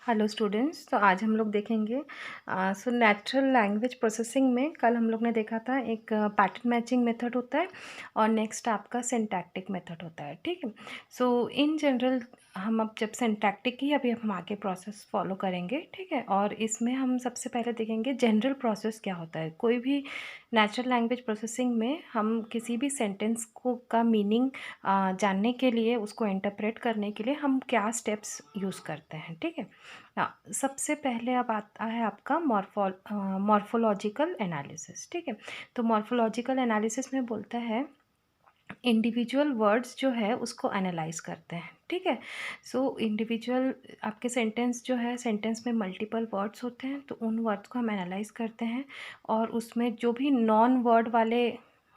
Hello students. तो आज हम लोग देखेंगे नेचुरल लैंग्वेज प्रोसेसिंग में कल हम लोग ने देखा था एक पैटर्न मैचिंग मेथड होता है और नेक्स्ट आपका सिंटैक्टिक मेथड होता है। ठीक है। सो इन जनरल हम अब जब सिंटैक्टिक ही अभी हम आगे प्रोसेस फॉलो करेंगे। ठीक है। और इसमें हम सबसे पहले देखेंगे जनरल प्रोसेस क्या होता है। कोई भी नेचुरल लैंग्वेज प्रोसेसिंग में हम किसी भी सेंटेंस को का मीनिंग जानने के लिए, उसको इंटरप्रेट करने के लिए हम क्या स्टेप्स यूज़ करते हैं। ठीक है। सबसे पहले अब आता है आपका मॉर्फोलॉजिकल एनालिसिस। ठीक है। तो मॉर्फोलॉजिकल एनालिसिस में बोलता है इंडिविजुअल वर्ड्स जो है उसको एनालाइज करते हैं। ठीक है। सो इंडिविजुअल आपके सेंटेंस जो है, सेंटेंस में मल्टीपल वर्ड्स होते हैं, तो उन वर्ड्स को हम एनालाइज करते हैं और उसमें जो भी नॉन वर्ड वाले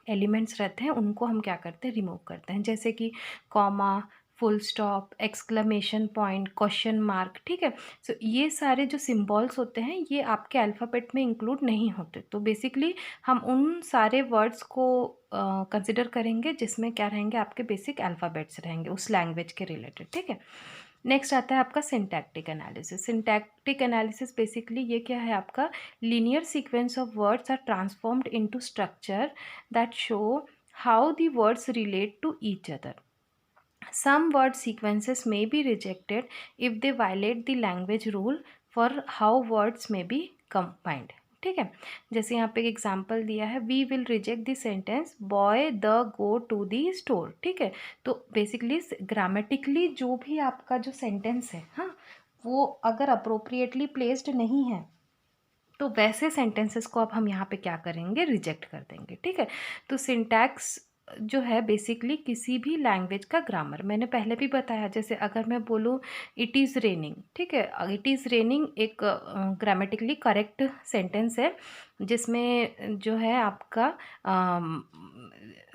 एलिमेंट्स रहते हैं उनको हम क्या करते हैं, रिमूव करते हैं। जैसे कि comma, full stop, exclamation point, question mark. ठीक है। सो ये सारे जो सिंबल्स होते हैं ये आपके अल्फ़ाबेट में इंक्लूड नहीं होते। तो बेसिकली हम उन सारे वर्ड्स को कंसिडर करेंगे जिसमें क्या रहेंगे, आपके बेसिक अल्फ़ाबेट्स रहेंगे उस लैंग्वेज के रिलेटेड। ठीक है। नेक्स्ट आता है आपका syntactic analysis. Syntactic analysis basically ये क्या है, आपका linear sequence of words are transformed into structure that show how the words relate to each other. Some word sequences may be rejected if they violate the language rule for how words may be combined. ठीक है। जैसे यहाँ पे एक example दिया है, we will reject the sentence boy the go to the store. ठीक है। तो बेसिकली ग्रामेटिकली जो भी आपका जो सेंटेंस है, हाँ, वो अगर अप्रोप्रिएटली प्लेस्ड नहीं है तो वैसे सेंटेंसेस को अब हम यहाँ पे क्या करेंगे, रिजेक्ट कर देंगे। ठीक है। तो सिंटैक्स जो है बेसिकली किसी भी लैंग्वेज का ग्रामर, मैंने पहले भी बताया, जैसे अगर मैं बोलूँ इट इज़ रेनिंग। ठीक है। इट इज़ रेनिंग एक ग्रामेटिकली करेक्ट सेंटेंस है जिसमें जो है आपका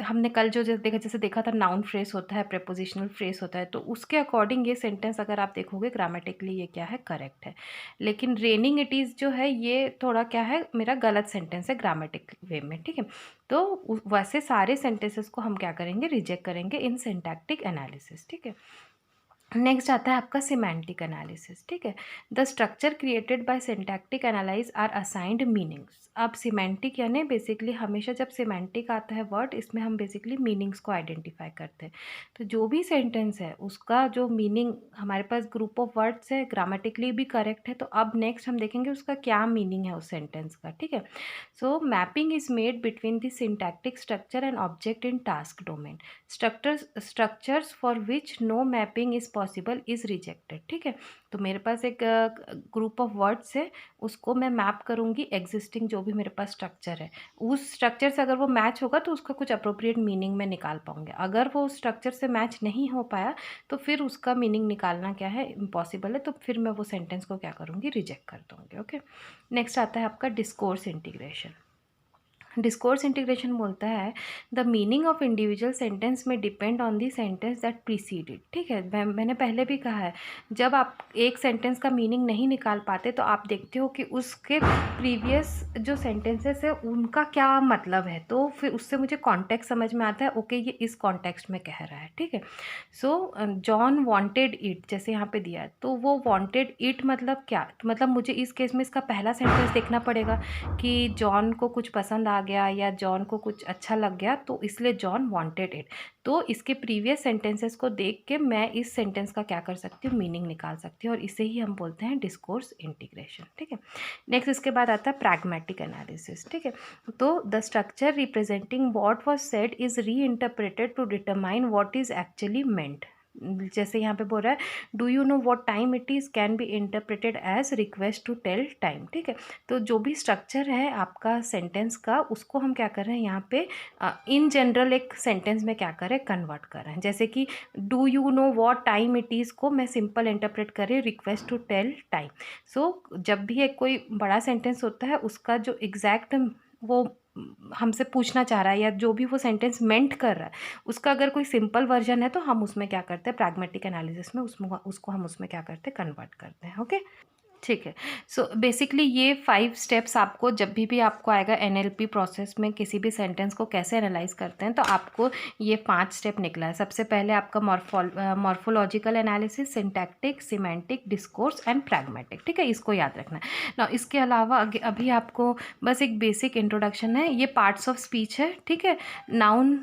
हमने कल जो जैसे देखा था, नाउन फ्रेज होता है, प्रेपोजिशनल फ्रेज होता है, तो उसके अकॉर्डिंग ये सेंटेंस अगर आप देखोगे ग्रामेटिकली ये क्या है, करेक्ट है। लेकिन रेनिंग इट इज़ जो है ये थोड़ा क्या है, मेरा गलत सेंटेंस है ग्रामेटिक वे में। ठीक है। तो वैसे सारे सेंटेंसेस को हम क्या करेंगे, रिजेक्ट करेंगे इन सिंटैक्टिक एनालिसिस। ठीक है। नेक्स्ट आता है आपका सिमेंटिक एनालिसिस। ठीक है। The structure created by syntactic analyze are assigned meanings. अब सिमेंटिक यानी बेसिकली हमेशा जब सिमेंटिक आता है वर्ड, इसमें हम बेसिकली मीनिंग्स को आइडेंटिफाई करते हैं। तो जो भी सेंटेंस है उसका जो मीनिंग, हमारे पास ग्रुप ऑफ वर्ड्स है, ग्रामेटिकली भी करेक्ट है, तो अब नेक्स्ट हम देखेंगे उसका क्या मीनिंग है उस सेंटेंस का। ठीक है। So mapping is made between the syntactic structure and object in task domain. Structures for which no mapping is possible is rejected. ठीक है। तो मेरे पास एक ग्रुप ऑफ वर्ड्स है, उसको मैं मैप करूँगी एग्जिस्टिंग जो भी मेरे पास स्ट्रक्चर है, उस स्ट्रक्चर से अगर वो मैच होगा तो उसका कुछ अप्रोप्रिएट मीनिंग में निकाल पाऊंगे। अगर वो उस स्ट्रक्चर से मैच नहीं हो पाया तो फिर उसका मीनिंग निकालना क्या है, इम्पॉसिबल है, तो फिर मैं वो सेंटेंस को क्या करूँगी, रिजेक्ट कर दूँगी। ओके। नेक्स्ट आता है आपका डिस्कोर्स इंटीग्रेशन। डिस्कोर्स इंटीग्रेशन बोलता है the meaning of individual sentence में depend on the sentence that preceded. ठीक है। मैंने पहले भी कहा है, जब आप एक सेंटेंस का मीनिंग नहीं निकाल पाते तो आप देखते हो कि उसके प्रीवियस जो सेंटेंसेस है उनका क्या मतलब है, तो फिर उससे मुझे कॉन्टेक्स्ट समझ में आता है, ओके ये इस कॉन्टेक्स्ट में कह रहा है। ठीक है। सो जॉन वांटेड इट, जैसे यहाँ पे दिया है, तो वो वांटेड इट मतलब क्या, मतलब मुझे इस केस में इसका पहला सेंटेंस देखना पड़ेगा कि जॉन को कुछ पसंद आ गया या जॉन को कुछ अच्छा लग गया, तो इसलिए जॉन वांटेड इट। तो इसके प्रीवियस सेंटेंसेस को देख के मैं इस सेंटेंस का क्या कर सकती हूँ, मीनिंग निकाल सकती हूँ, और इसे ही हम बोलते हैं डिस्कोर्स इंटीग्रेशन। ठीक है। नेक्स्ट इसके बाद आता है प्रैग्मेटिक एनालिसिस। ठीक है। तो the structure representing what was said is reinterpreted to determine what is actually meant. जैसे यहाँ पे बोल रहा है do you know what time it is can be interpreted as request to tell time. ठीक है। तो जो भी स्ट्रक्चर है आपका सेंटेंस का, उसको हम क्या कर रहे हैं यहाँ पे इन जनरल एक सेंटेंस में क्या कर रहे हैं, कन्वर्ट कर रहे हैं। जैसे कि do you know what time it is को मैं सिंपल इंटरप्रेट कर रही हूँ रिक्वेस्ट टू टेल टाइम। सो जब भी एक कोई बड़ा सेंटेंस होता है उसका जो एग्जैक्ट वो हमसे पूछना चाह रहा है या जो भी वो सेंटेंस मेंट कर रहा है, उसका अगर कोई सिंपल वर्जन है तो हम उसमें क्या करते हैं, प्रैग्मेटिक एनालिसिस में उसको हम उसमें क्या करते हैं, कन्वर्ट करते हैं। ओके। ठीक है। सो बेसिकली ये 5 स्टेप्स आपको जब भी आपको आएगा एनएलपी प्रोसेस में किसी भी सेंटेंस को कैसे एनालाइज करते हैं, तो आपको ये 5 स्टेप निकला है। सबसे पहले आपका morphological analysis, syntactic, semantic, discourse and pragmatic. ठीक है, इसको याद रखना है ना। इसके अलावा अभी आपको बस एक बेसिक इंट्रोडक्शन है। ये पार्ट्स ऑफ स्पीच है। ठीक है, नाउन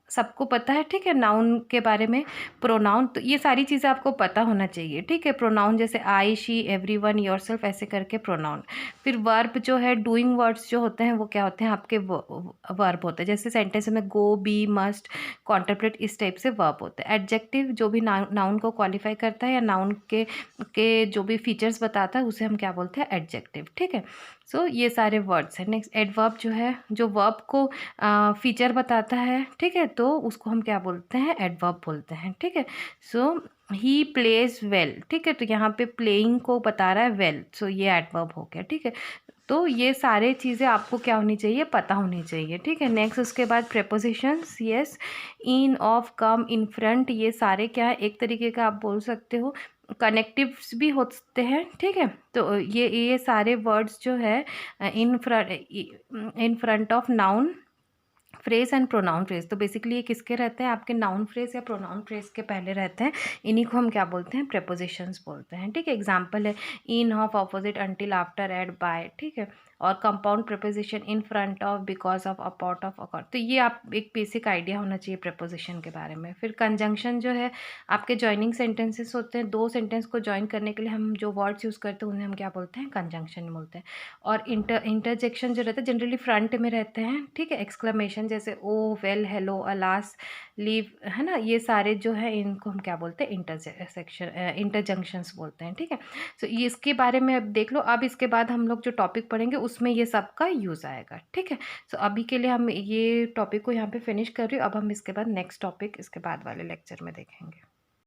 सबको पता है। ठीक है, नाउन के बारे में। प्रोनाउन, तो ये सारी चीज़ें आपको पता होना चाहिए। ठीक है, प्रोनाउन जैसे आई, शी, एवरीवन, योरसेल्फ, ऐसे करके प्रोनाउन। फिर वर्ब जो है, डूइंग वर्ड्स जो होते हैं वो क्या होते हैं, आपके वर्ब होते हैं। जैसे सेंटेंस में गो, बी, मस्ट, कॉन्टेम्पलेट, इस टाइप से वर्ब होते हैं। एडजेक्टिव जो भी नाउन को क्वालिफाई करता है या नाउन के जो भी फीचर्स बताता है उसे हम क्या बोलते हैं, एडजेक्टिव। ठीक है, सो ये सारे वर्ड्स हैं। नेक्स्ट एडवर्ब जो है, जो वर्ब को फीचर बताता है। ठीक है, तो उसको हम क्या बोलते हैं, एडवर्ब बोलते हैं। ठीक है, सो ही प्लेज वेल। ठीक है, तो यहाँ पे प्लेइंग को बता रहा है वेल, सो ये एडवर्ब हो गया। ठीक है, तो ये सारे चीज़ें आपको क्या होनी चाहिए, पता होनी चाहिए। ठीक है, नेक्स्ट उसके बाद prepositions, yes, in, of, come, in front, ये सारे क्या है, एक तरीके का आप बोल सकते हो कनेक्टिव्स भी होते हैं। ठीक है, तो ये सारे वर्ड्स जो है इन front of noun phrase and pronoun phrase, तो बेसिकली ये किसके रहते हैं, आपके नाउन फ्रेज या प्रोनाउन फ्रेज के पहले रहते हैं। इन्हीं को हम क्या बोलते हैं, प्रेपोजिशंस बोलते हैं। ठीक है, एग्जांपल है in, of, opposite, until, after, at, by. ठीक है, और compound preposition in front of, because of, apart of, accord. तो ये आप एक बेसिक आइडिया होना चाहिए प्रेपोजिशन के बारे में। फिर कंजंक्शन जो है, आपके जॉइनिंग सेंटेंसेस होते हैं। दो सेंटेंस को जॉइन करने के लिए हम जो वर्ड्स यूज़ करते हैं उन्हें हम क्या बोलते हैं, कंजंक्शन बोलते हैं। और इंटरजेक्शन जो रहता है जनरली फ्रंट में रहते हैं। ठीक है, एक्सक्लेमेशन जैसे ओ, वेल, हेलो, अलास, लीव, है ना, ये सारे जो है इनको हम क्या बोलते हैं, इंटरजंक्शंस बोलते हैं। ठीक है, सो ये इसके बारे में अब देख लो। अब इसके बाद हम लोग जो टॉपिक पढ़ेंगे उसमें ये सब का यूज़ आएगा। ठीक है, सो अभी के लिए हम ये टॉपिक को यहाँ पे फिनिश कर रही हूँ। अब हम इसके बाद नेक्स्ट टॉपिक इसके बाद वाले लेक्चर में देखेंगे।